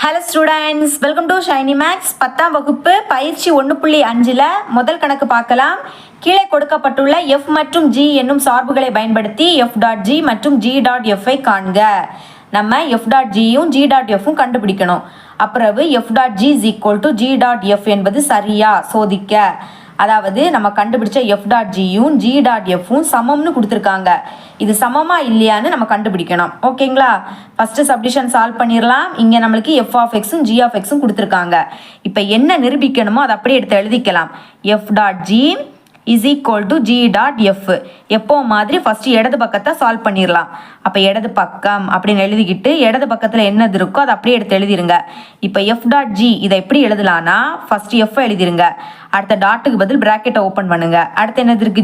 Hello students, welcome to Shiny Max. 10ஆம் வகுப்பு பயிற்சி 1.5ல் முதல் கணக்கு பார்க்கலாம். கீழே கொடுக்கப்பட்டுள்ள f மற்றும் g என்னும் சார்புகளை பயன்படுத்தி f.g மற்றும் g.f-ஐ காண்க. நம்ம f.g-யும் g.f-ம் கண்டுபிடிக்கணும். அப்புறம் f.g = g.f என்பது சரியா சோதிக்க. அதாவது நம்ம கண்டுபிடிச்ச f.g-யும் g.f-ம் சமம்னு கொடுத்துருக்காங்க. இது சமமா இல்லையான்னு நம்ம கண்டுபிடிக்கணும். ஓகேங்களா? ஃபர்ஸ்ட் சப்டிஷன் சால்வ் பண்ணிடலாம். இங்கே நம்மளுக்கு f(x)ம் g(x)ம் கொடுத்துருக்காங்க. இப்போ என்ன நிரூபிக்கணுமோ அதை அப்படியே எடுத்து எழுதிக்கலாம். f.g = g.f. எப்போ மாதிரி ஃபர்ஸ்ட் இடது பக்கத்தை சால்வ் பண்ணிடலாம். அப்போ இடது பக்கம் அப்படின்னு எழுதிக்கிட்டு இடது பக்கத்தில் என்னது இருக்கோ அதை அப்படியே எடுத்து எழுதிருங்க. இப்போ f.g இதை எப்படி எழுதலான்னா ஃபர்ஸ்ட் f எழுதிருங்க. அடுத்த டாட்டுக்கு பதில் பிராக்கெட்டை ஓப்பன் பண்ணுங்க. அடுத்து என்னது இருக்கு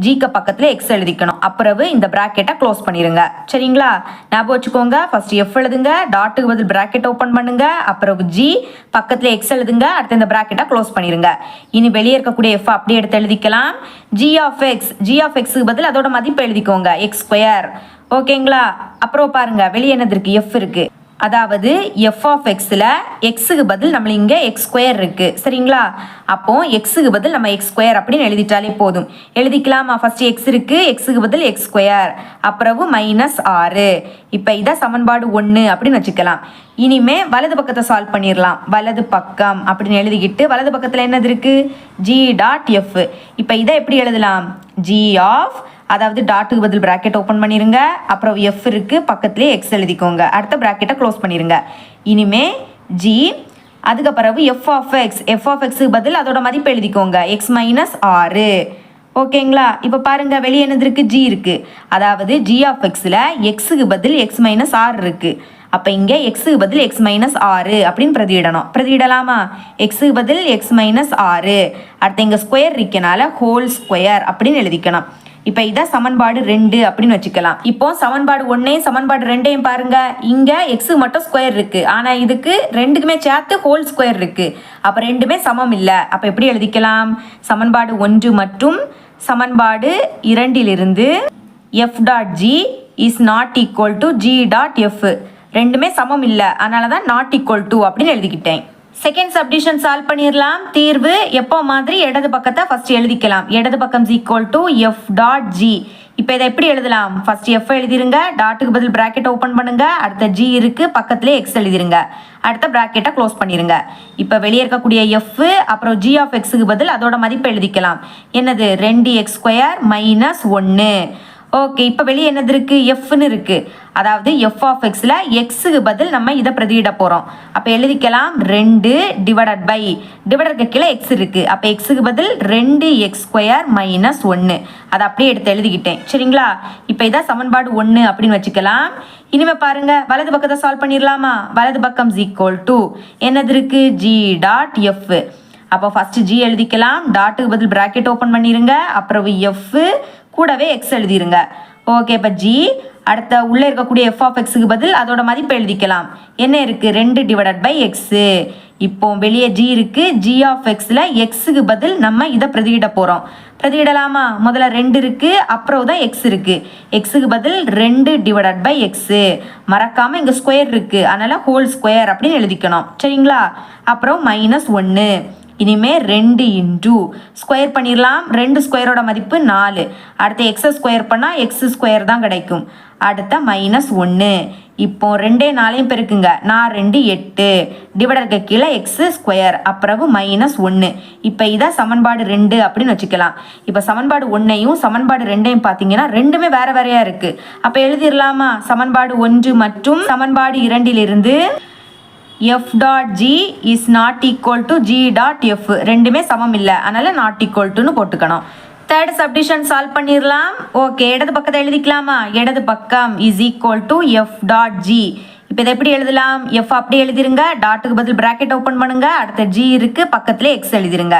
ஜிக்கு பக்கத்தில் எக்ஸ் எழுதிக்கணும். அப்புறம் இந்த பிராக்கெட்டை க்ளோஸ் பண்ணிருங்க. சரிங்களா? ஞாபகம் வச்சுக்கோங்க. ஃபர்ஸ்ட் எஃப் எழுதுங்க, டாட்டுக்கு பதில் பிராக்கெட் ஓப்பன் பண்ணுங்க, அப்புறம் ஜி பக்கத்தில் எக்ஸ் எழுதுங்க, அடுத்து இந்த பிராக்கெட்டை க்ளோஸ் பண்ணிருங்க. இனி வெளியே இருக்கக்கூடிய எஃப் அப்படியே எடுத்து எழுதிக்கலாம். g(x)க்கு பதில் அதோட மதிப்பு எழுதிக்கோங்க x². ஓகேங்களா? அப்புறம் பாருங்க வெளியே என்னது இருக்கு எஃப் இருக்கு. அதாவது f(x)ல எக்ஸுக்கு பதில் நம்ம இங்கே x² இருக்கு. சரிங்களா? அப்போ எக்ஸுக்கு பதில் நம்ம x² அப்படின்னு எழுதிட்டாலே போதும். எழுதிக்கலாமா? ஃபர்ஸ்ட் எக்ஸ் இருக்கு, எக்ஸுக்கு பதில் x², அப்புறம் -6. இப்போ இதை சமன்பாடு 1 அப்படின்னு வச்சுக்கலாம். இனிமே வலது பக்கத்தை சால்வ் பண்ணிடலாம். வலது பக்கம் அப்படின்னு எழுதிக்கிட்டு வலது பக்கத்தில் என்னது இருக்கு g.f. இப்போ இதை எப்படி எழுதலாம்? அதாவது டாட்டுக்கு பதில் பிராக்கெட் ஓப்பன் பண்ணிருங்க, அப்புறம் எஃப் இருக்கு, பக்கத்துலேயே எக்ஸ் எழுதிக்கோங்க, அடுத்த பிராக்கெட்டை க்ளோஸ் பண்ணிருங்க. இனிமே ஜி அதுக்கு பிறகு f(x)க்கு பதில் அதோட மதிப்பு எழுதிக்கோங்க x-6. ஓகேங்களா? இப்போ பாருங்க வெளியே என்னது இருக்கு ஜி இருக்கு. அதாவது g(x)ல எக்ஸுக்கு பதில் x-6 இருக்கு. அப்போ இங்கே எக்ஸுக்கு பதில் x-6 அப்படின்னு பிரதியிடலாமா? எக்ஸுக்கு பதில் x-6, அடுத்து இங்கே ஸ்கொயர் இருக்கனால ஹோல் ஸ்கொயர் அப்படின்னு எழுதிக்கணும். இப்போ இதை சமன்பாடு 2 அப்படின்னு வச்சுக்கலாம். இப்போ சமன்பாடு 1ஐயும் சமன்பாடு 2ஐயும் பாருங்க. இங்கே எக்ஸுக்கு மட்டும் ஸ்கொயர் இருக்கு, ஆனால் இதுக்கு ரெண்டுக்குமே சேர்த்து ஹோல் ஸ்கொயர் இருக்கு. அப்போ ரெண்டுமே சமம் இல்லை. அப்போ எப்படி எழுதிக்கலாம்? சமன்பாடு 1 மற்றும் சமன்பாடு 2லிருந்து f.g ≠ g.f ரெண்டுமே சமம் இல்லை, அதனால தான் ≠ அப்படின்னு எழுதிக்கிட்டேன். செகண்ட் சப்டிஷன் சால்வ் பண்ணிடலாம். தீர்வு எப்போ மாதிரி இடது பக்கத்தை ஃபர்ஸ்ட் எழுதிக்கலாம். இடது பக்கம் f.g. இப்போ இதை எப்படி எழுதலாம்? ஃபர்ஸ்ட் எஃப் எழுதிருங்க, டாட்டுக்கு பதில் பிராக்கெட் ஓப்பன் பண்ணுங்க, அடுத்த ஜி இருக்கு, பக்கத்துலேயே எக்ஸ் எழுதிருங்க, அடுத்த பிராக்கெட்டை க்ளோஸ் பண்ணிருங்க. இப்போ வெளியே இருக்கக்கூடிய எஃப் அப்புறம் g(x)க்கு பதில் அதோட மதிப்பு எழுதிக்கலாம். என்னது 2x² - 1. ஓகே, இப்போ வெளியே என்னது இருக்கு எஃப்னு இருக்கு. அதாவது f(x)ல எக்ஸுக்கு பதில் நம்ம இதை பிரதியிட போகிறோம். அப்போ எழுதிக்கலாம் 2 டிவைடருக்கு கீழே எக்ஸ் இருக்கு. அப்போ எக்ஸுக்கு பதில் 2x² - 1. அதை அப்படியே எடுத்து எழுதிக்கிட்டேன். சரிங்களா? இப்போ இதான் சமன்பாடு 1 அப்படின்னு வச்சுக்கலாம். இனிமே பாருங்க வலது பக்கத்தை சால்வ் பண்ணிடலாமா? வலது பக்கம் என்னது இருக்கு g.f. அப்போ ஃபர்ஸ்ட் ஜி எழுதிக்கலாம், டாட்டுக்கு பதில் பிராக்கெட் ஓப்பன் பண்ணிருங்க, அப்புறம் எஃப் கூடவே எக்ஸ் எழுதிருங்க. ஓகே, இப்போ ஜி அடுத்த உள்ளே இருக்கக்கூடிய f(x)க்கு பதில் அதோட மதிப்பு எழுதிக்கலாம். என்ன இருக்கு 2/x. இப்போ வெளியே ஜி இருக்கு, g(x)ல எக்ஸுக்கு பதில் நம்ம இதை பிரதியிட போகிறோம். பிரதியிடலாமா? முதல்ல 2 இருக்கு, அப்புறம் தான் எக்ஸ் இருக்கு. எக்ஸுக்கு பதில் 2/x. மறக்காம இங்கே ஸ்கொயர் இருக்கு, அதனால ஹோல் ஸ்கொயர் அப்படின்னு எழுதிக்கணும். சரிங்களா? அப்புறம் -1. இனிமே 2 ஸ்கொயர் பண்ணிடலாம். 2 ஸ்கொயரோட மதிப்பு 4. அடுத்து எக்ஸை ஸ்கொயர் பண்ணால் x² தான் கிடைக்கும். அடுத்த -1. இப்போ 2 4 பெருக்குங்க, 4 8 டிவைடருக்கு கீழே x², அப்புறம் -1. இப்போ இதை சமன்பாடு 2 அப்படின்னு வச்சுக்கலாம். இப்போ சமன்பாடு 1ஐயும் சமன்பாடு 2ஐயும் பார்த்தீங்கன்னா ரெண்டுமே வேற வேறையா இருக்கு. அப்போ எழுதிடலாமா? சமன்பாடு 1 மற்றும் சமன்பாடு 2லிருந்து f.g ≠ g.f ரெண்டுமே சமம் இல்லை, அதனால ≠ன்னு போட்டுக்கணும். தேர்ட் சப்டிஷன் சால்வ் பண்ணிடலாம். ஓகே, இடது பக்கத்தை எழுதிக்கலாமா? இடது பக்கம் f.g. இப்போ இதை எப்படி எழுதலாம்? எஃப் அப்படி எழுதிருங்க, டாட்டுக்கு பதில் பிராக்கெட் ஓப்பன் பண்ணுங்க, அடுத்த ஜி இருக்கு, பக்கத்துல எக்ஸ் எழுதிருங்க.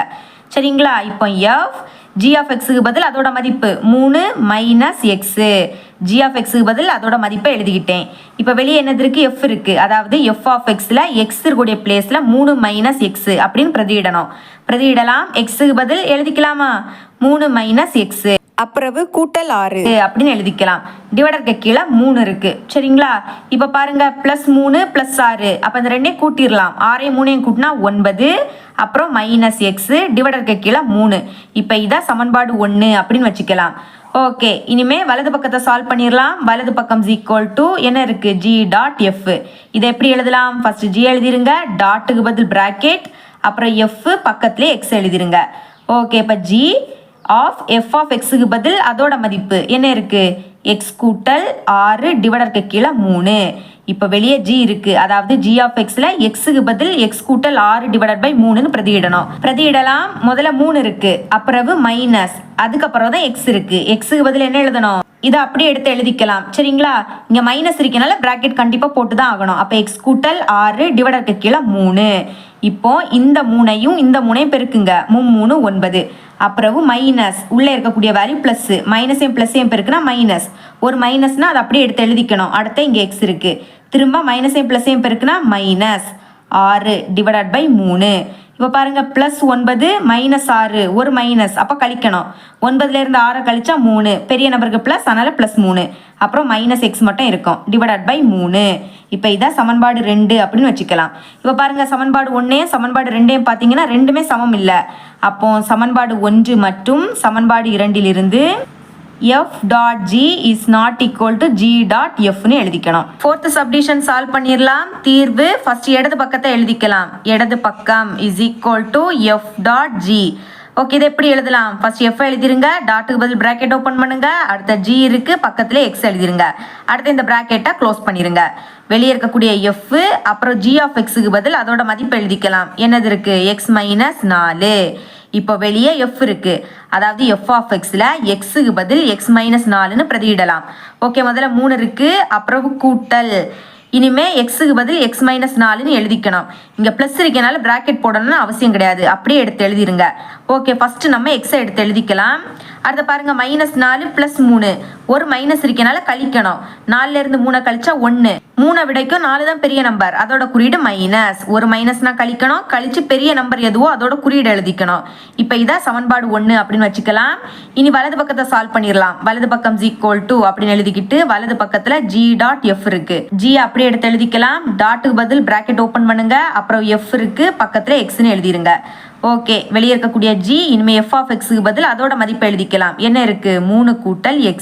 சரிங்களா? இப்போ எஃப் g(x)க்கு பதில் அதோட மதிப்பு 3 - x. g(x)க்கு பதில் அதோட மதிப்பை எழுதிக்கிட்டேன். இப்போ வெளியே என்னது இருக்கு எஃப் இருக்கு. அதாவது f(x)ல எக்ஸ் இருக்கக்கூடிய பிளேஸ்ல 3 - x அப்படின்னு பிரதியிடணும். பிரதியிடலாம். எக்ஸுக்கு பதில் எழுதிக்கலாமா? 3 - x. அப்புறவு கூட்டல் 6 அப்படின்னு எழுதிக்கலாம். டிவைடருக்கு கீழே 3 இருக்கு. சரிங்களா? இப்போ பாருங்க +3 +6 அப்போ இந்த ரெண்டையும் கூட்டிடலாம். 6ஐயும் 3ஐயும் கூட்டினா 9 அப்புறம் -x டிவைடருக்கு கீழே 3. இப்போ இதான் சமன்பாடு 1 அப்படின்னு வச்சுக்கலாம். ஓகே, இனிமே வலது பக்கத்தை சால்வ் பண்ணிடலாம். வலது பக்கம் என்ன இருக்கு g.f. இதை எப்படி எழுதலாம்? ஃபர்ஸ்ட் g எழுதிருங்க, டாட்டுக்கு பதில் பிராக்கெட், அப்புறம் f பக்கத்துலேயே x எழுதிருங்க. ஓகே, இப்போ g ஆஃப் f ஆஃப் xக்கு பதில் அதோட மதிப்பு என்ன இருக்கு? x கூட்டல் 6 டிவைடருக்கு கீழே 3. இப்போ வெளியே g இருக்கு, அதாவது g ஆஃப் xல xக்கு பதில் x கூட்டல் 6 டிவைடட் பை 3ன்னு பிரதியிடணும். பிரதியிடலாம். முதல்ல 3 இருக்கு, அப்புறம் மைனஸ், அதுக்கப்புறம் தான் x இருக்கு. xக்கு பதில் என்ன எழுதணும்? இதை அப்படியே எடுத்து எழுதிக்கலாம். சரிங்களா? இங்க மைனஸ் இருக்கனால பிராக்கெட் கண்டிப்பா போட்டு தான் ஆகணும். அப்போ x கூட்டல் 6 டிவைடருக்கு கீழே 3. இப்போ இந்த 3ஐயும் இந்த 3ஐயும் பெருக்குங்க. 3 9. அப்புறம் மைனஸ், உள்ளே இருக்கக்கூடிய வேல்யூ ப்ளஸ், மைனஸையும் ப்ளஸ்ஸையும் பெருக்குனா மைனஸ். ஒரு மைனஸ்னா அதை அப்படியே எடுத்து எழுதிக்கணும். அடுத்து இங்கே எக்ஸ் இருக்கு, திரும்ப மைனஸையும் ப்ளஸ்ஸையும் பெருக்குனா -6 டிவைடட் பை 3. இப்போ பாருங்க +9 -6 ஒரு மைனஸ், அப்போ கழிக்கணும். 9ல இருந்து 6 கழிச்சா 3, பெரிய நம்பருக்கு ப்ளஸ், அதனால +3, அப்புறம் -x மட்டும் இருக்கும் டிவைடட் பை 3. இப்போ இதான் சமன்பாடு 2 அப்படின்னு வச்சுக்கலாம். இப்போ பாருங்க சமன்பாடு 1ஐயும் சமன்பாடு 2ஐயும் பார்த்தீங்கன்னா ரெண்டுமே சமம் இல்லை. அப்போ சமன்பாடு 1 மற்றும் சமன்பாடு 2லிருந்து f.g is not equal to g.f ன்னு எழுதிக்கணும். ஃபோர்த் சப்டிஷன் சால்வ் பண்ணிடலாம். தீர்வு ஃபர்ஸ்ட் இடது பக்கத்தை எழுதிக்கலாம். இடது பக்கம் is equal to f.g. Okay, இதை எப்படி எழுதலாம்? ஃபர்ஸ்ட் f எழுதிருங்க, டாட்டுக்கு பதில் பிராக்கெட் ஓப்பன் பண்ணுங்க, அடுத்த g இருக்கு, பக்கத்துல x எழுதிருங்க, அடுத்து இந்த பிராக்கெட்டை க்ளோஸ் பண்ணிருங்க. வெளியே இருக்கக்கூடிய f அப்புறம் g ஆஃப் xக்கு பதில் அதோட மதிப்பு எழுதிக்கலாம். என்னது இருக்கு? x - 4. இப்போ வெளியே f இருக்கு, அதாவது f ஆஃப் xல xக்கு பதில் x - 4ன்னு பிரதியிடலாம். ஓகே, முதல்ல 3 இருக்கு, அப்புறம் கூட்டல், இனிமே xக்கு பதில் x - 4ன்னு எழுதிக்கணும். இங்க பிளஸ் இருக்கனால பிராக்கெட் போடணும்னு அவசியம் கிடையாது, அப்படியே எடுத்து எழுதிருங்க. ஓகே, ஃபர்ஸ்ட் நம்ம x எடுத்து எழுதிக்கலாம். அடுத்து பாருங்க -4 +3, ஒரு மைனஸ் இருக்கனால கழிக்கணும். 4ல இருந்து 3 கழிச்சா 1, 3 விடைக்கும் 4 தான் பெரிய நம்பர், அதோட குறியீடு மைனஸ். ஒரு மைனஸ்னா கழிக்கணும், கழிச்சு பெரிய நம்பர் எதுவோ அதோட குறியீடு எழுதிக்கணும். இப்போ இதான் சமன்பாடு 1 அப்படின்னு வச்சுக்கலாம். இனி வலது பக்கத்தை சால்வ் பண்ணிடலாம். வலது பக்கம் = அப்படின்னு எழுதிக்கிட்டு வலது பக்கத்துல g.f இருக்கு, g அப்படியே எடுத்து எழுதிக்கலாம். டாட்டுக்கு பதில் பிராக்கெட் ஓப்பன் பண்ணுங்க, அப்புறம் f இருக்கு, பக்கத்துல xன்னு எழுதிருங்க. ஓகே, வெளியே இருக்கக்கூடிய g இனிமே f ஆஃப் xக்கு பதில் அதோட மதிப்பு எழுதிக்கலாம். என்ன இருக்கு? 3 கூட்டல் x.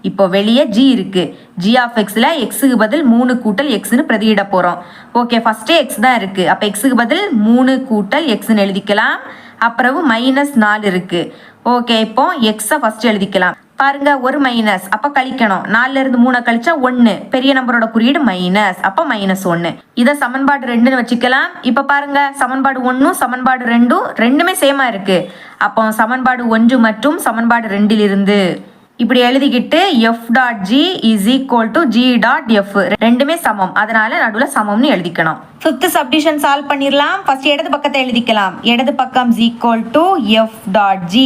இப்போ வெளியே g இருக்கு, g ஆஃப் xல xக்கு பதில் 3 கூட்டல் xன்னு பிரதியிட போறோம். ஓகே, ஃபர்ஸ்டே x தான் இருக்கு, அப்போ xக்கு பதில் 3 கூட்டல் xன்னு எழுதிக்கலாம். அப்புறம் -4 இருக்கு. ஓகே, இப்போ x ஃபர்ஸ்ட் எழுதிக்கலாம். பாருங்க ஒரு மைனஸ், அப்ப கழிக்கணும். 4ல இருந்து 3 கழிச்சா 1, பெரிய நம்பரோட குறியீடு மைனஸ், அப்ப -1. இத சமன்பாடு 2ன்னு வச்சுக்கலாம். இப்ப பாருங்க சமன்பாடு 1ம் சமன்பாடு 2ம் ரெண்டுமே சேமா இருக்கு. அப்போ சமன்பாடு 1 மற்றும் சமன்பாடு 2லிருந்து இப்படி எழுதிக்கிட்டு f.g is equal to g.f ரெண்டுமே சமம், அதனால நடுவுல சமம்னு எழுதிக்கணும். ஃபிஃப்த் சப்டிஷன் சால்வ் பண்ணிடலாம். ஃபர்ஸ்ட் இடது பக்கத்தை எழுதிக்கலாம். இடது பக்கம் is equal to f.g.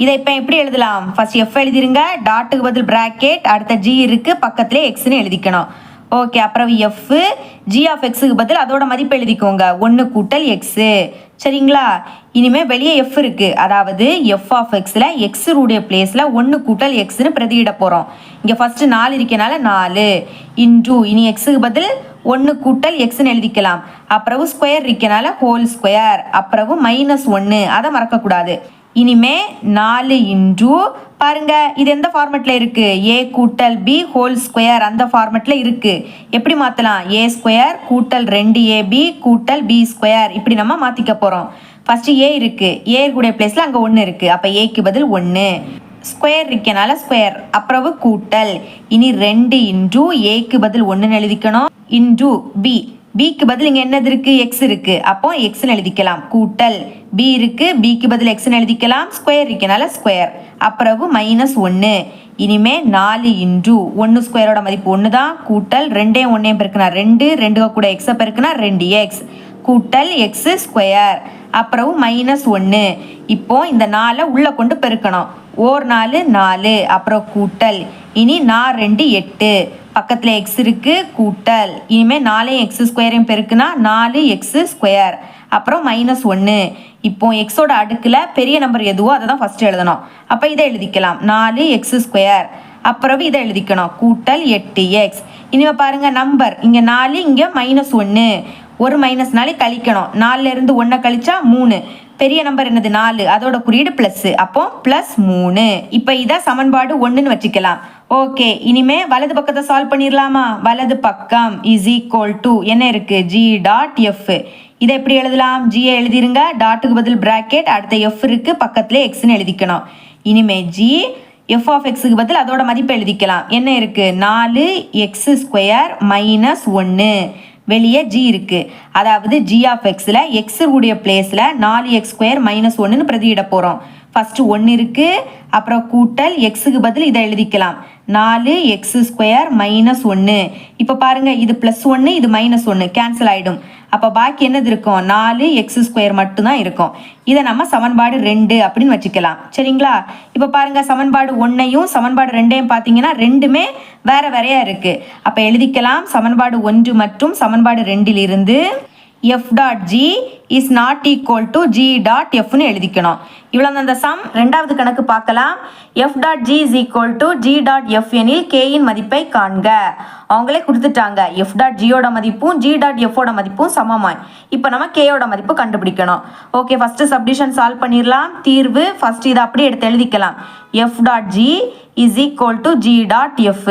இதை இப்போ எப்படி எழுதலாம்? ஃபர்ஸ்ட் f எழுதிருங்க, டாட்டுக்கு பதில் பிராக்கெட், அடுத்த g இருக்கு, பக்கத்துல xன்னு எழுதிக்கணும். ஓகே, அப்புறம் f g ஆஃப் xக்கு பதில் அதோட மதிப்பு எழுதிக்கோங்க, 1 கூட்டல் x. சரிங்களா? இனிமே வெளியே f இருக்கு, அதாவது f ஆஃப் xல x உடைய பிளேஸ்ல 1 கூட்டல் xன்னு பிரதியிட போறோம். இங்க ஃபர்ஸ்ட் 4 இருக்கனால 4 இன்டு இனி xக்கு பதில் 1 கூட்டல் xன்னு எழுதிக்கலாம். அப்புறம் ஸ்கொயர் இருக்கனால ஹோல் ஸ்கொயர், அப்புறம் -1, அதை மறக்கக்கூடாது. இனிமே 4 இன்டு பாருங்க இது எந்த ஃபார்மெட்ல இருக்கு? a கூட்டல் b ஹோல் ஸ்கொயர் அந்த ஃபார்மெட்ல இருக்கு. எப்படி மாத்தலாம்? a ஸ்கொயர் கூட்டல் 2ab கூட்டல் b ஸ்கொயர், இப்படி நம்ம மாத்திக்க போறோம். ஃபர்ஸ்ட் a இருக்கு, a கூடிய பிளேஸ்ல அங்க 1 இருக்கு, அப்ப a க்கு பதில் 1, ஸ்கொயர் இருக்கனால ஸ்கொயர், அப்புறம் கூட்டல், இனி 2 இன்டு a க்கு பதில் 1ன்னு எழுதிக்கணும், இன்டு b, b-க்கு பதில் இங்க என்னது இருக்கு? x இருக்கு, அப்போ xன்னு எழுதிக்கலாம். கூட்டல் b இருக்கு, b-க்கு பதில் xன்னு எழுதிக்கலாம், ஸ்கொயர் இருக்கனால ஸ்கொயர், அப்புறம் -1. இனிமே 4 இன்டு 1 ஸ்கொயரோட மதிப்பு 1 தான், கூட்டல் 2 1 பெருக்குனா 2, 2 கூட x பெருக்குனா 2x, கூட்டல் எக்ஸு ஸ்கொயர் அப்புறம் -1. இப்போ இந்த 4 உள்ளே கொண்டு பெருக்கணும். ஓர் 4 4 அப்புறம் கூட்டல். இனி 4 2 8 பக்கத்தில் எக்ஸ் இருக்கு கூட்டல். இனிமேல் 4 எக்ஸ் ஸ்கொயரையும் பெருக்குனா 4 எக்ஸு ஸ்கொயர் அப்புறம் -1. இப்போ எக்ஸோட அடுக்கில் பெரிய நம்பர் எதுவோ அதை தான் ஃபஸ்ட்டு எழுதணும். அப்போ இதை எழுதிக்கலாம் 4 எக்ஸு ஸ்கொயர் அப்புறம் இதை எழுதிக்கணும் கூட்டல் 8x. இனிமே பாருங்கள் நம்பர் இங்கே 4 இங்கே -1 ஒரு மைனஸ்னாலே கழிக்கணும். 4லேருந்து 1 கழிச்சா 3 பெரிய நம்பர் என்னது 4 அதோட குறியீடு ப்ளஸ் அப்போ +3. இப்போ இதை சமன்பாடு 1ன்னு வச்சுக்கலாம். ஓகே இனிமே வலது பக்கத்தை சால்வ் பண்ணிடலாமா? வலது பக்கம் = என்ன இருக்கு g.f. இதை எப்படி எழுதலாம்? ஜியை எழுதிருங்க டாட்டுக்கு பதில் பிராக்கெட் அடுத்த எஃப் இருக்கு பக்கத்துல எக்ஸ்ன்னு எழுதிக்கணும். இனிமே ஜி f(x)க்கு பதில் அதோட மதிப்பை எழுதிக்கலாம். என்ன இருக்கு 4x² -1 வெளியே g இருக்கு. அதாவது g(x)ல x உடைய பிளேஸ்ல 4x² -1ன்னு பிரதியிட போறோம். ஃபர்ஸ்ட் 1 இருக்கு அப்புறம் கூட்டல் எக்ஸுக்கு பதில் இதை எழுதிக்கலாம் 4x² -1. இப்போ பாருங்க இது +1 இது -1 கேன்சல் ஆயிடும். அப்போ பாக்கி என்னது இருக்கும் 4x² மட்டும்தான் இருக்கும். இதை நம்ம சமன்பாடு 2 அப்படின்னு வச்சுக்கலாம். சரிங்களா? இப்போ பாருங்க சமன்பாடு 1ஐயும் சமன்பாடு 2ஐயும் பார்த்தீங்கன்னா ரெண்டுமே வேற வேறையா இருக்கு. அப்போ எழுதிக்கலாம் சமன்பாடு 1 மற்றும் சமன்பாடு 2லிருந்து f.g is not equal to g.fன்னு எழுதிக்கணும். இவ்வளோ அந்த சம். ரெண்டாவது கணக்கு பார்க்கலாம். f.g is equal to g.f எனில் k-இன் மதிப்பை காண்க. அவங்களே கொடுத்துட்டாங்க f.g-யோட மதிப்பும் g.f-ஓட மதிப்பும் சமமாய். இப்போ நம்ம k-யோட மதிப்பு கண்டுபிடிக்கணும். ஓகே ஃபர்ஸ்ட் சப்டிஷன் சால்வ் பண்ணிடலாம். தீர்வு ஃபர்ஸ்ட் இதை அப்படியே எடுத்து எழுதிக்கலாம் f.g is equal to g.f.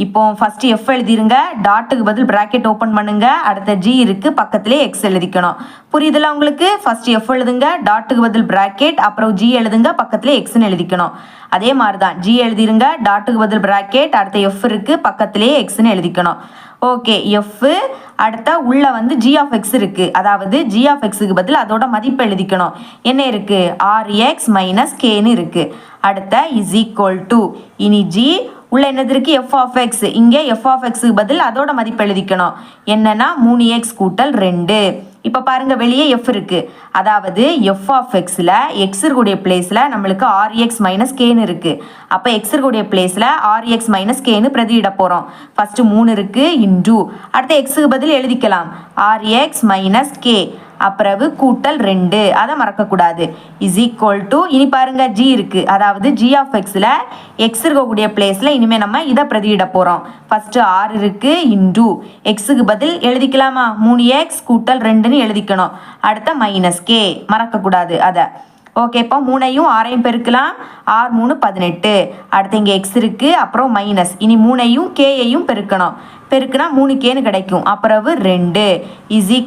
இப்போ ஃபர்ஸ்ட் f எழுதிருங்க டாட்டுக்கு பதில் பிராக்கெட் ஓப்பன் பண்ணுங்க அடுத்த g இருக்கு பக்கத்திலே x எழுதிக்கணும். புரியுதுல உங்களுக்கு? ஃபர்ஸ்ட் f எழுதுங்க டாட்டுக்கு பதில் பிராக்கெட் அப்புறம் g எழுதுங்க பக்கத்திலே xன்னு எழுதிக்கணும். அதே மாதிரி தான் g எழுதிருங்க டாட்டுக்கு பதில் பிராக்கெட் அடுத்த f இருக்கு பக்கத்திலே xன்னு எழுதிக்கணும். ஓகே f அடுத்த உள்ள வந்து g(x) இருக்கு. அதாவது g(x)க்கு பதில் அதோட மதிப்பு எழுதிக்கணும். என்ன இருக்கு rx - kன்னு இருக்கு. அடுத்த = இனி g உள்ள என்னது இருக்கு f(x). இங்கே f(x)க்கு பதில் அதோட மதிப்பு எழுதிக்கணும். என்னன்னா 3x கூட்டல் 2. இப்போ பாருங்க வெளியே f இருக்கு. அதாவது f(x)ல x இருக்கக்கூடிய பிளேஸ்ல நம்மளுக்கு rx - kன்னு இருக்கு. அப்போ x இருக்கக்கூடிய பிளேஸ்ல rx - kன்னு பிரதியிட போறோம். ஃபர்ஸ்ட் 3 இருக்கு இன்டு அடுத்த x-க்கு பதில் எழுதிக்கலாம் rx - k அப்புறம் கூட்டல் 2 அதை மறக்கக்கூடாது = இனி பாருங்க g இருக்கு. அதாவது g(x)ல x இருக்கக்கூடிய பிளேஸ்ல இனிமே நம்ம இதை பிரதியிட போறோம். ஃபர்ஸ்ட் r இருக்கு இன்டு x-க்கு பதில் எழுதிக்கலாமா 3x கூட்டல் 2ன்னு எழுதிக்கணும். அடுத்த -k மறக்கக்கூடாது அதை. ஓகே இப்போ 3ஐயும் 6ஐயும் பெருக்கலாம். 6 3 18 அடுத்து இங்கே x இருக்கு அப்புறம் மைனஸ். இனி 3ஐயும் kஐயும் பெருக்கணும். பெருக்குனா 3kன்னு கிடைக்கும். அப்புறம் 2 =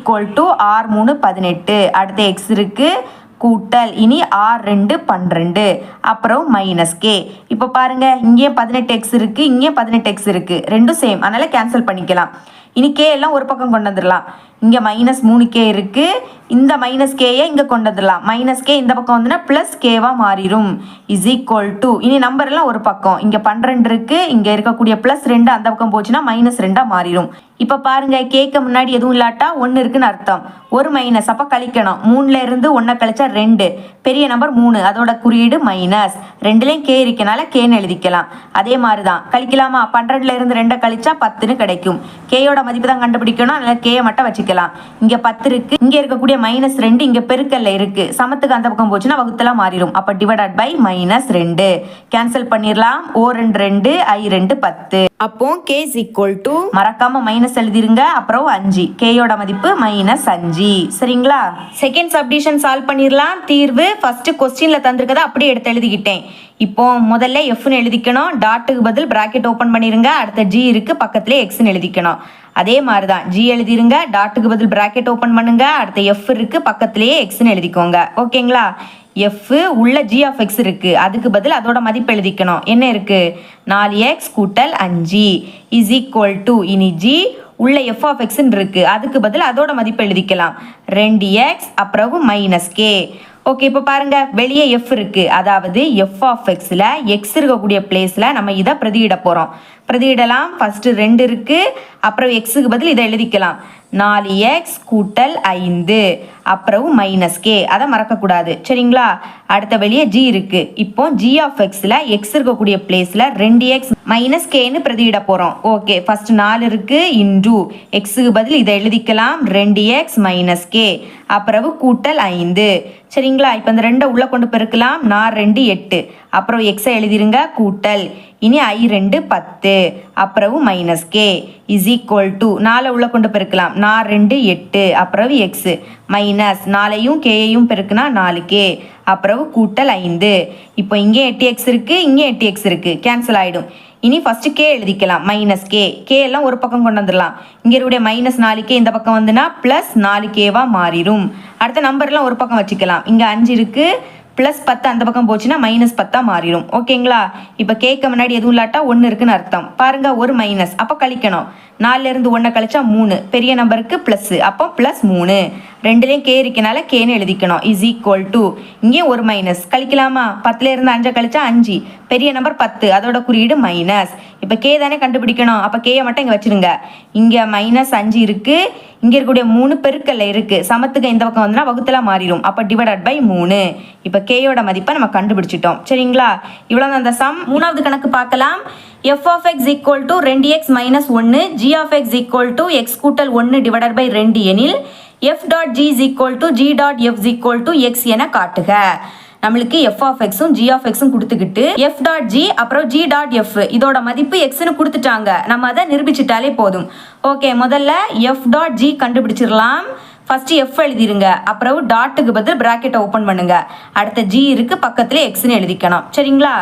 r 3 18 அடுத்த x இருக்கு கூட்டல் இனி r 2 12 அப்புறம் -k. இப்போ பாருங்க இங்கே 18x இருக்கு இங்கே 18x இருக்கு ரெண்டும் சேம் அதனால கேன்சல் பண்ணிக்கலாம். இனி k எல்லாம் ஒரு பக்கம் கொண்டு வந்துடலாம். இங்கே -3k இருக்கு இந்த -kயை இங்கே கொண்டு வந்துடலாம். -k இந்த பக்கம் வந்துன்னா +k-வா மாறிடும் = இனி நம்பர் எல்லாம் ஒரு பக்கம் இங்கே 12 இருக்கு இங்கே இருக்கக்கூடிய +2 அந்த பக்கம் போச்சுன்னா -2 மாறிடும். இப்போ பாருங்க கேக்கு முன்னாடி எதுவும் இல்லாட்டா 1 இருக்குன்னு அர்த்தம். ஒரு மைனஸ் அப்போ கழிக்கணும். 3ல இருந்து 1 கழிச்சா 2 பெரிய நம்பர் 3 அதோட குறியீடு மைனஸ். 2லையும் k இருக்கனால kன்னு எழுதிக்கலாம். அதே மாதிரி தான் கழிக்கலாமா 12ல இருந்து 2 கழிச்சா 10ன்னு கிடைக்கும். kயோட மதிப்பு தான் கண்டுபிடிக்கணும். அதனால k மட்டும் வச்சுக்கலாம். இங்க 10 இருக்கு இங்க இருக்கக்கூடிய -2 இங்க பெருக்கல்ல இருக்கு சமத்துக்கு அந்த பக்கம் போச்சுன்னா வகுத்தலா மாறிடும். அப்ப டிவைடட் பை -2 கேன்சல் பண்ணிடலாம். o 2 2 i 2 10. அப்போ k = மறக்காம மைனஸ் எழுதிருங்க அப்புறம் 5 kயோட மதிப்பு -5. சரிங்களா? செகண்ட் சப்டிஷன் சால்வ் பண்ணிடலாம். தீர்வு ஃபர்ஸ்ட் கொஸ்டின்ல தந்திருக்கதை அப்படியே எடுத்து எழுதிக்கிட்டேன். இப்போ முதல்ல எஃப்னு எழுதிக்கணும். டாட்டுக்கு பதில் பிராக்கெட் ஓப்பன் பண்ணிருங்க. அடுத்த ஜி இருக்கு பக்கத்துல எக்ஸ்ன்னு எழுதிக்கணும். அதே மாதிரி தான் ஜி எழுதிருங்க. டாட்டுக்கு பதில் பிராக்கெட் ஓப்பன் பண்ணுங்க. அடுத்த எஃப் இருக்கு பக்கத்திலேயே எக்ஸ்ன்னு எழுதிக்கோங்க. ஓகேங்களா? எஃப் உள்ள g(x) இருக்கு அதுக்கு பதில் அதோட மதிப்பு எழுதிக்கணும். என்ன இருக்கு 4x கூட்டல் 5 = இனி g உள்ள f(x) இருக்கு அதுக்கு பதில் அதோட மதிப்பு எழுதிக்கலாம் 2x அப்புறம் -k. ஓகே இப்போ பாருங்க வெளியே f இருக்கு. அதாவது f(x)ல x இருக்கக்கூடிய பிளேஸ்ல நம்ம இதை பிரதியிட போறோம். பிரதியிடலாம். ஃபர்ஸ்ட் 2 இருக்கு அப்புறம் xக்கு பதில் இதை எழுதிக்கலாம் 4x கூட்டல் 5 அப்புறம் மைனஸ் கே, அதை மறக்கக்கூடாது சரிங்களா. அடுத்த வெளியே ஜி இருக்கு. இப்போ ஜி ஆஃப் எக்ஸில் எக்ஸ் இருக்கக்கூடிய பிளேஸில் 2x மைனஸ் கேன்னு பிரதியிட போகிறோம். ஓகே, ஃபர்ஸ்ட் 4 இருக்கு இன்டூ எக்ஸுக்கு பதில் இதை எழுதிக்கலாம் 2x மைனஸ் கே அப்புறம் கூட்டல் 5 சரிங்களா. இப்போ இந்த 2 உள்ள கொண்டு பெருக்கலாம். 4 2 8 அப்புறம் எக்ஸை எழுதிருங்க கூட்டல், இனி I 2 10 அப்புறம் minus K is equal to 4 உள்ள கொண்டு பெருக்கலாம். 4 2 8 அப்புறம் எக்ஸ் மைனஸ் 4ஐயும் கேயையும் பெருக்குனா 4k அப்புறம் கூட்டல் 5. இப்போ இங்கே 8x இருக்கு, இங்கே 8x இருக்கு, கேன்சல் ஆகிடும். இனி ஃபர்ஸ்ட் கே எழுதிக்கலாம் மைனஸ் கே எல்லாம் ஒரு பக்கம் கொண்டு வந்துடலாம். இங்கே இருக்கூடிய மைனஸ் 4k இந்த பக்கம் வந்துன்னா ப்ளஸ் 4kவா மாறிடும். அடுத்த நம்பர்லாம் ஒரு பக்கம் வச்சுக்கலாம். இங்கே 5 இருக்கு, ப்ளஸ் 10 அந்த பக்கம் போச்சுன்னா மைனஸ் 10 மாறிடும். ஓகேங்களா. இப்போ கேட்க முன்னாடி எதுவும் இல்லாட்டா 1 இருக்குன்னு அர்த்தம். பாருங்க ஒரு மைனஸ், அப்போ கழிக்கணும். 4லேருந்து 1 கழிச்சா 3, பெரிய நம்பருக்கு ப்ளஸ், அப்போ ப்ளஸ் 3. 2லேயும் கே இருக்கனால கேன்னு எழுதிக்கணும் இஸ் ஈக்குவல் டு, இங்கே ஒரு மைனஸ் கழிக்கலாமா. 10லேருந்து 5 கழிச்சா 5, பெரிய நம்பர் 10, அதோட குறியீடு மைனஸ். இப்போ கே தானே கண்டுபிடிக்கணும், அப்போ கேயை மட்டும் இங்கே வச்சுருங்க. இங்கே மைனஸ் 5 இருக்குது, இங்கே இருக்கக்கூடிய 3 பெருக்கல்ல இருக்குது, சமத்துக்கு இந்த பக்கம் வந்துன்னா வகுத்தலாம் மாறிடும், அப்போ டிவைடட் பை 3. இப்போ கேயோட மதிப்பை நம்ம கண்டுபிடிச்சிட்டோம் சரிங்களா. இவ்வளோ தான் அந்த சம். மூணாவது கணக்கு பார்க்கலாம். f of x equal to 2x minus 1, g of x equal to x கூட்டல் 1 divided by 2 எனில் f dot g is equal to g dot f is equal to x என காட்டுக. நம்மளுக்கு f of xம் g of xம் கொடுத்துக்கிட்டு f dot g அப்புறம் g dot f இதோட மதிப்பு xன்னு கொடுத்துட்டாங்க. நம்ம அதை நிரூபிச்சிட்டாலே போதும். ஓகே, முதல்ல f dot g கண்டுபிடிச்சிடலாம். ஃபர்ஸ்ட் எஃப் எழுதிருங்க, அப்புறம் டாட்டுக்கு பதில் பிராக்கெட்டை ஓப்பன் பண்ணுங்க. அடுத்த ஜி இருக்கு, பக்கத்துல எக்ஸ்ன்னு எழுதிக்கணும் சரிங்களா.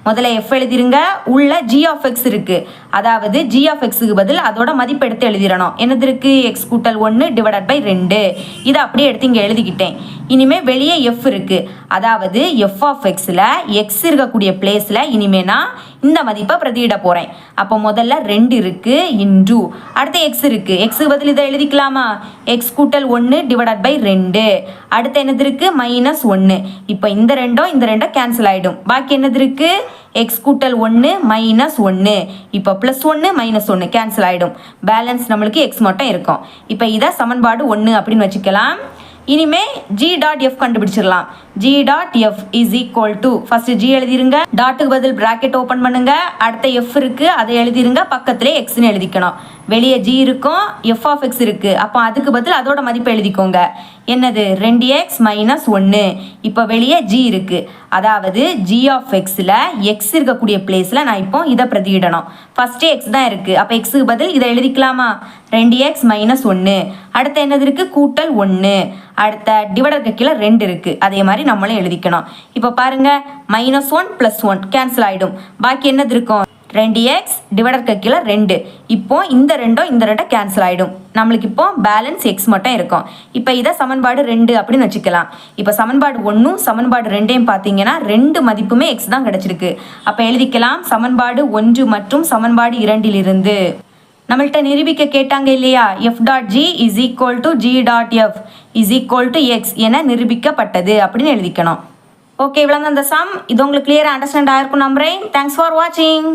முதல்ல எஃப் எழுதிருங்க, உள்ள ஜி ஆஃப் எக்ஸ் இருக்கு, அதாவது ஜி ஆஃப் எக்ஸுக்கு பதில் அதோட மதிப்பு எடுத்து எழுதிடணும். என்னது இருக்கு, எக்ஸ் கூட்டல் 1 டிவைடட் பை 2. இதை அப்படியே எடுத்து இங்கே எழுதிக்கிட்டேன். இனிமே வெளியே எஃப் இருக்கு, அதாவது எஃப் ஆஃப் எக்ஸில் எக்ஸ் இருக்கக்கூடிய பிளேஸில் இனிமே நான் இந்த மதிப்பை பிரதியிட போகிறேன். அப்போ முதல்ல 2 இருக்கு இன்டூ, அடுத்து எக்ஸ் இருக்கு, எக்ஸுக்கு பதில் இதை எழுதிக்கலாமா, எக்ஸ் கூட்டல் 1 டிவைடட் பை 2. அடுத்து என்னது இருக்கு, மைனஸ் 1. இப்போ இந்த ரெண்டும் கேன்சல் ஆகிடும். பாக்கி என்னது இருக்கு, எக்ஸ் கூட்டல் 1 மைனஸ் 1. இப்போ ப்ளஸ் 1 மைனஸ் 1 கேன்சல் ஆகிடும். பேலன்ஸ் நம்மளுக்கு எக்ஸ் மட்டும் இருக்கும். இப்போ இதை சமன்பாடு 1 அப்படின்னு வச்சுக்கலாம். இனிமே g டாட் எஃப் கண்டுபிடிச்சிடலாம். g dot F is equal to, first g எழுதிருங்க, டாட்டுக்கு பதில் பிராக்கெட் ஓப்பன் பண்ணுங்க. அடுத்த எஃப் இருக்கு, அதை எழுதிருங்க, பக்கத்திலே எக்ஸ்ன்னு எழுதிக்கணும். வெளியே g இருக்கும், எஃப் ஆஃப் எக்ஸ் இருக்கு, அப்போ அதுக்கு பதில் அதோட மதிப்பை எழுதிக்கோங்க. என்னது, 2x மைனஸ் 1. இப்போ வெளியே g இருக்கு, அதாவது g ஆஃப் எக்ஸில் எக்ஸ் இருக்கக்கூடிய பிளேஸில் நான் இப்போ இதை பிரதியிடணும். ஃபர்ஸ்டே எக்ஸ் தான் இருக்கு, அப்போ எக்ஸுக்கு பதில் இதை எழுதிக்கலாமா, 2x மைனஸ் 1. அடுத்து என்னது இருக்கு, கூட்டல் 1. அடுத்த டிவைடருக்கு கீழே 2 இருக்கு, அதே மாதிரி நம்மளும் எழுதிக்கணும். இப்போ பாருங்க, மைனஸ் 1 ப்ளஸ் 1 கேன்சல் ஆகிடும். பாக்கி என்னது இருக்கும், 2x டிவைடருக்கு கீழே 2. இப்போ இந்த ரெண்டும் கேன்சல் ஆகிடும். நம்மளுக்கு இப்போ பேலன்ஸ் எக்ஸ் மட்டும் இருக்கும். இப்போ இதை சமன்பாடு 2 அப்படின்னு வச்சுக்கலாம். இப்போ சமன்பாடு 1 சமன்பாடு 2 பார்த்தீங்கன்னா 2 மதிப்புமே எக்ஸ் தான் கிடைச்சிருக்கு. அப்போ எழுதிக்கலாம், சமன்பாடு 1 மற்றும் சமன்பாடு 2 நம்மள்கிட்ட நிரூபிக்க கேட்டாங்க இல்லையா, F dot G is equal to G dot F is equal to X என நிரூபிக்கப்பட்டது அப்படின்னு எழுதிக்கணும். ஓகே, இவ்வளோ தான் அந்த சம். இது உங்களுக்கு கிளியராக அண்டர்ஸ்டாண்ட் ஆகிருக்கும் நம்புறேன். தேங்க்ஸ் ஃபார் வாட்சிங்.